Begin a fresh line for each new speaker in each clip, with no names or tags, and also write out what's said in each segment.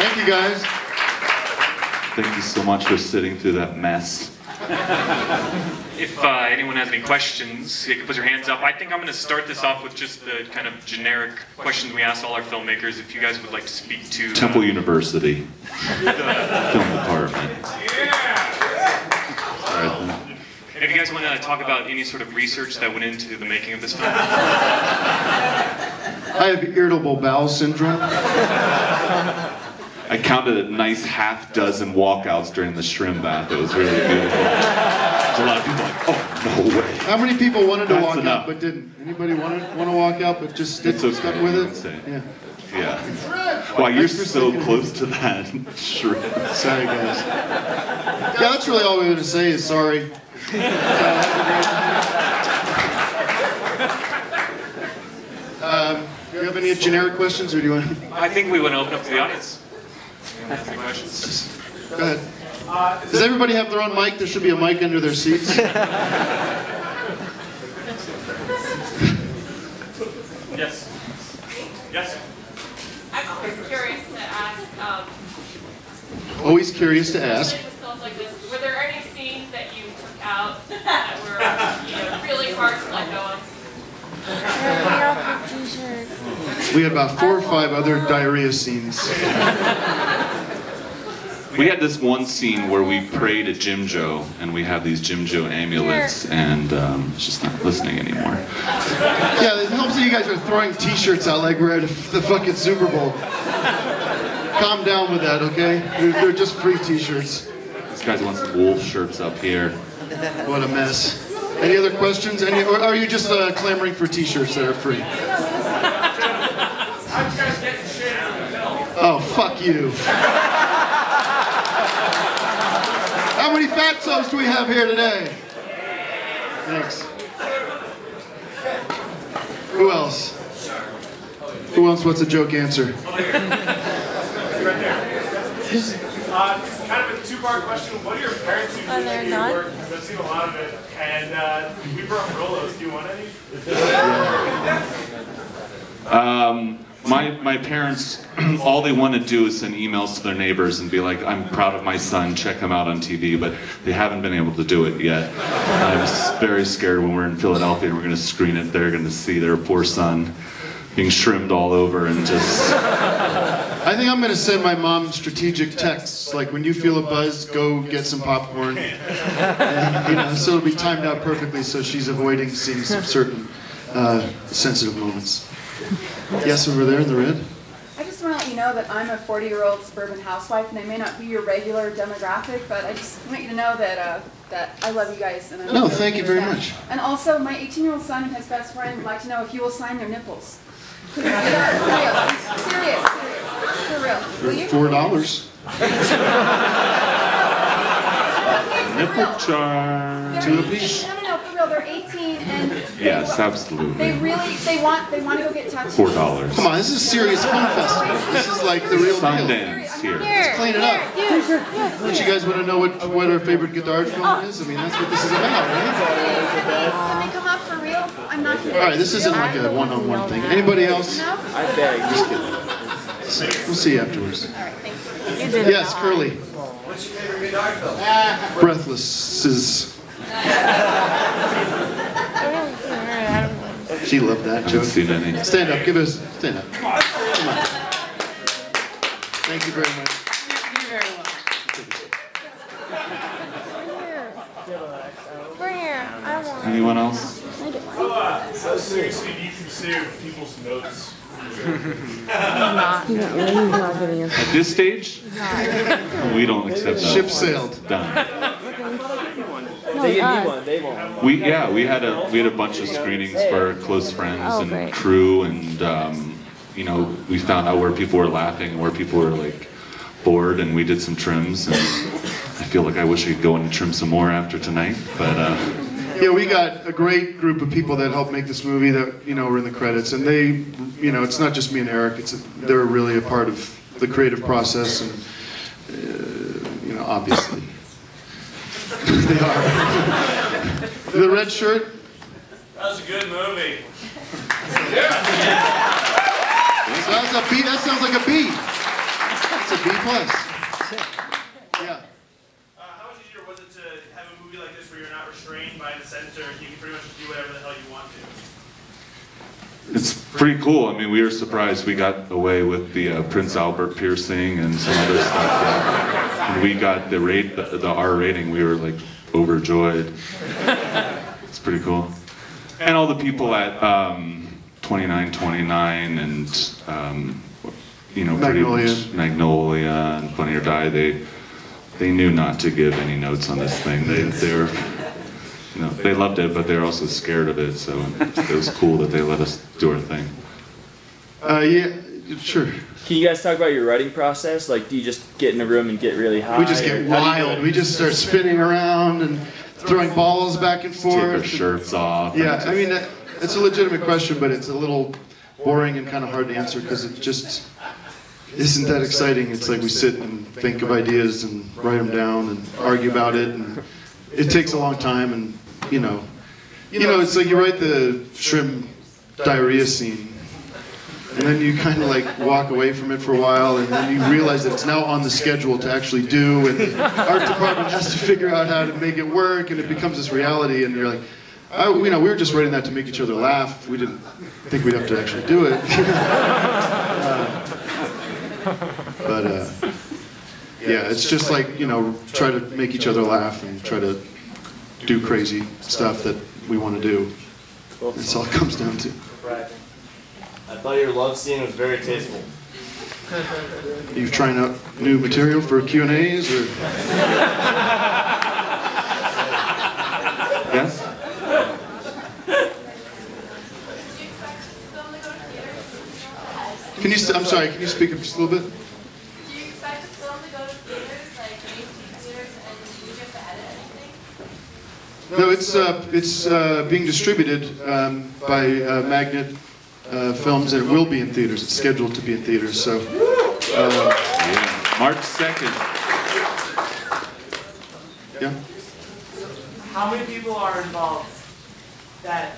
Thank you, guys.
Thank you so much for sitting through that mess.
If anyone has any questions, you can put your hands up. I think I'm going to start this off with just the kind of generic questions we ask all our filmmakers. If you guys would like to speak to...
Temple University. Film department.
If you guys want to talk about any sort of research that went into the making of this film.
I have irritable bowel syndrome.
I counted a nice half dozen walkouts during the shrimp bath. It was really beautiful. There's a lot of people like, oh, no way.
How many people wanted to
That's
walk
enough.
out but didn't? Anybody want to walk out but just
It's okay,
stuck with
you
it?
can say.
Yeah.
Yeah. Wow, you're so close to that shrimp.
Sorry, guys. Yeah, that's really all we want to say is sorry. Do you have any generic questions, or do you want?
I think we want to open up to the audience. Any questions?
Go ahead. Does everybody have their own mic? There should be a mic under their seats.
Yes. Yes.
I'm always curious to ask.
Always curious to ask.
Films like this, were there any scenes that you took out that were really hard to let go of?
We had about 4 or 5 other diarrhea scenes.
We had this one scene where we prayed to Jim Joe, and we have these Jim Joe amulets, and it's just not listening anymore.
Yeah, it helps that you guys are throwing t-shirts out like we're at the fucking Super Bowl. Calm down with that, okay? They're just free t-shirts.
This guy wants some wool shirts up here.
What a mess. Any other questions? Or are you just clamoring for t-shirts that are free? Oh, fuck you. How many fatsos do we have here today? Thanks. Who else? Who else wants a joke answer?
Kind of a two-part question. What do your parents do when they do work? Because I've seen a lot of it. And we brought Rolos. Do you want any?
My parents, all they want to do is send emails to their neighbors and be like, I'm proud of my son, check him out on TV, but they haven't been able to do it yet. I'm very scared when we're in Philadelphia and we're going to screen it, they're going to see their poor son being shrimmed all over and just...
I think I'm going to send my mom strategic texts, like when you feel a buzz, go get some popcorn. And, so it'll be timed out perfectly so she's avoiding seeing some certain sensitive moments. Yes, over there in the red.
I just want to let you know that I'm a 40-year-old suburban housewife, and I may not be your regular demographic, but I just want you to know that that I love you guys. And
No, thank you very much.
And also, my 18-year-old son and his best friend would like to know if you will sign their nipples. For real. Serious. For real. Will you?
$4.
Nipple charm.
2 apiece.
No, for real. They're 18 and
Yes, absolutely.
they want to go get tattoos.
$4.
Come on, this is a serious film festival. This is like the real deal.
Sundance here.
Let's clean it up. Don't you guys want to know what our favorite Godard film is? I mean, that's what this is about, right?
Can they come up for real? I'm not kidding.
All right, this isn't like a one-on-one thing. Anybody else?
No?
I beg. Just kidding. We'll see you afterwards.
All right, thank you.
Yes, Curly.
What's your favorite Godard film?
Breathless. She loved that joke.
Seen any.
Stand up. Give us. Stand up. Come on. Thank you very much.
Anyone else?
How seriously do you consider people's notes?
At this stage? We don't accept that.
Ship sailed.
Done.
They give me one. They won't.
We had a bunch of screenings for close friends and crew, and we found out where people were laughing and where people were like bored, and we did some trims. And I feel like I wish I could go in and trim some more after tonight, but.
Yeah, we got a great group of people that helped make this movie that were in the credits, and they, it's not just me and Eric. They're really a part of the creative process, and obviously they are. The red shirt.
That was a good movie.
So that's a B. That sounds like a B. That's a B plus. Yeah.
How much easier was it to have a movie like this where you're not restrained by the censor and you can pretty much do whatever the hell you want to?
It's pretty cool. I mean, we were surprised we got away with the Prince Albert piercing and some other stuff. When we got the R rating, we were like overjoyed. It's pretty cool. And all the people at 2929 and pretty much Magnolia and Funny or Die, they knew not to give any notes on this thing. They were, they loved it, but they were also scared of it. So it was cool that they let us do our thing.
Yeah, sure.
Can you guys talk about your writing process? Like, do you just get in a room and get really high?
We just get wild. We just start spinning around and throwing balls back and forth.
Take our shirts off.
Yeah, I mean, it's a legitimate question, but it's a little boring and kind of hard to answer because it just isn't that exciting. It's like we sit and think of ideas and write them down and argue about it, and it takes a long time. And it's like you write the shrimp diarrhea scene, and then you kind of like walk away from it for a while, and then you realize that it's now on the schedule to actually do, and the art department has to figure out how to make it work, and it becomes this reality, and you're like, we were just writing that to make each other laugh. We didn't think we'd have to actually do it. Yeah, it's just like, try to make each other laugh and try to do crazy stuff that we want to do. That's all it comes down to.
I thought your love scene was very tasteful.
Are you trying out new material for Q&As or?
Yes?
I'm sorry, can you speak up just a little bit?
Do you expect this film to go to theaters, like mainstream theaters, and do you get to edit anything?
No, it's being distributed by Magnet Films, and it will be in theaters. It's scheduled to be in theaters, so.
March 2nd.
Yeah.
How many people are involved that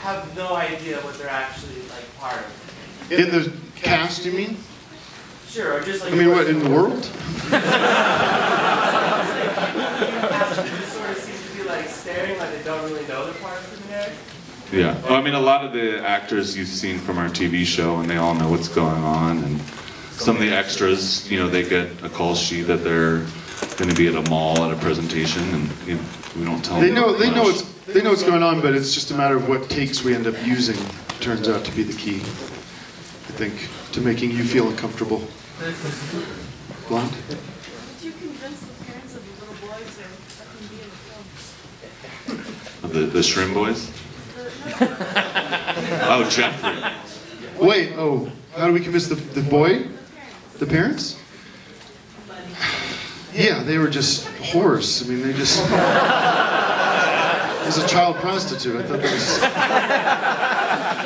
have no idea what they're actually like part of?
In the cast, you mean?
Sure, or just like.
I mean, what, in the world?
Just sort of seem to be like staring like they don't really know they're part of the narrative.
Yeah. Well, I mean, a lot of the actors you've seen from our TV show, and they all know what's going on. And some of the extras, they get a call sheet that they're going to be at a mall at a presentation, and we don't tell them.
They know what's going on, but it's just a matter of what takes we end up using. Turns out to be the key, I think, to making you feel uncomfortable. Blonde?
Did you convince the parents of the little boys to let them be in the film?
The Shrimp Boys? Oh, Jeffrey.
Wait, how do we convince the boy? The parents? Yeah, they were just whores. I mean, they just... As a child prostitute, I thought that was...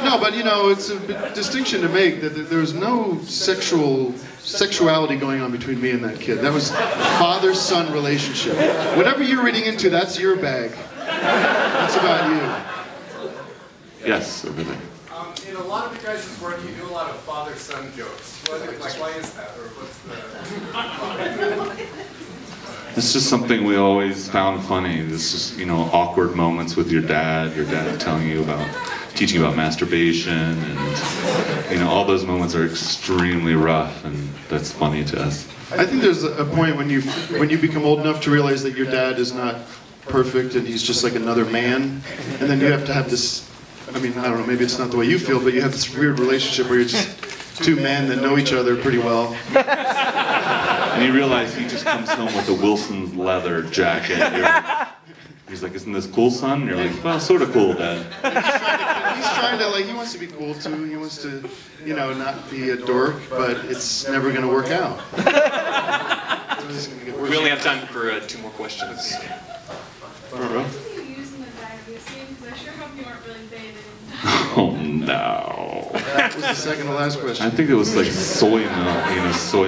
No, but it's a distinction to make that there was no sexuality going on between me and that kid. That was father-son relationship. Whatever you're reading into, that's your bag. That's about you.
Yes, over there.
In a lot of you guys' work, you do a lot of father-son jokes. Why is that, or what's the...
It's just something we always found funny. This just, awkward moments with your dad telling you teaching about masturbation, and, all those moments are extremely rough, and that's funny to us.
I think there's a point when you become old enough to realize that your dad is not perfect and he's just like another man, and then you have to have this, I don't know, maybe it's not the way you feel, but you have this weird relationship where you're just two men that know each other pretty well.
And you realize he just comes home with a Wilson's leather jacket. He's like, "Isn't this cool, son?" And you're like, "Well, sort of cool, Dad."
He's trying to, he wants to be cool too. He wants to, not be a dork, but it's never going to work out.
We only have time for 2 more questions.
Oh no.
That was the second to last question.
I think it was like soy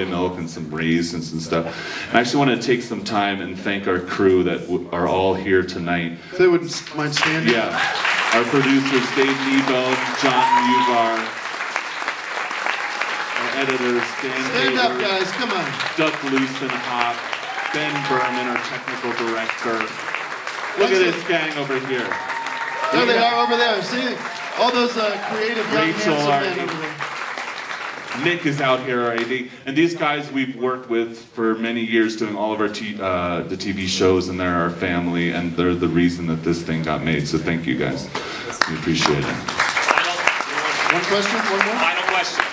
milk and some raisins and stuff. I actually want to take some time and thank our crew that are all here tonight.
If they wouldn't mind standing.
Yeah. Our producers, Dave Nebo, John Mugar, editors, Dan
Stand up,
Haber,
guys. Come on.
Doug Loosenhop, Ben Berman, our technical director. Look at this gang over here.
There they are over there. See? All those creative young
Rachel,
handsome
our
men over there.
Nick is out here, our AD. And these guys we've worked with for many years doing all of our the TV shows, and they're our family, and they're the reason that this thing got made. So thank you guys. We appreciate it.
One question? One more?
Final question.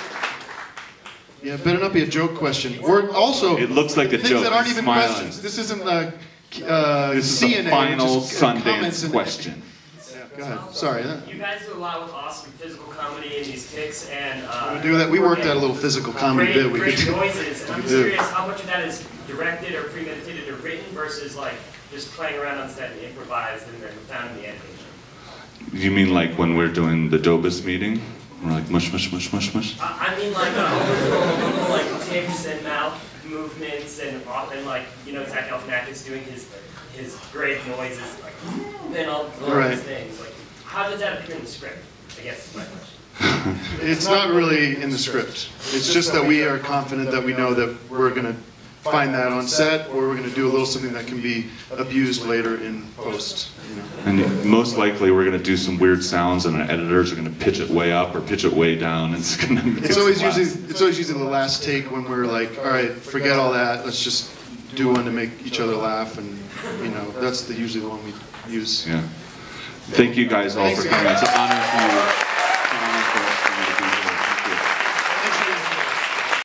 Yeah, better not be a joke question. Or also,
It looks like a
things
joke.
that aren't
He's
even
smiling.
questions. This isn't
This is
CNN,
the final
which is, comments
Sundance
and-
question.
Yeah, go ahead. Sorry.
You guys do a lot with awesome physical comedy and these tics and
We do that. We worked out a little physical comedy bit. We
great
could do.
noises. And I'm just curious how much of that is directed or premeditated or written versus like just playing around on set and improvised and then found in the editing.
You mean like when we're doing the Dobus meeting? We're like mush, mush, mush, mush, mush.
I mean like overall like tics and mouth movements and like Zach Galifianakis doing his great noises like and all these things. Like how does that appear in the script? I guess is my question.
It's not really in the script. It's just that we are confident that we know that we're going to find that on set, or we're going to do a little something that can be abused later in post.
And most likely we're going to do some weird sounds, and our editors are going to pitch it way up or pitch it way down. It's going to.
It's always usually the last take when we're like, all right, forget all that. Let's just do one to make each other laugh, and that's usually the one we use.
Yeah. Thank you guys all for coming. It's an honor for you.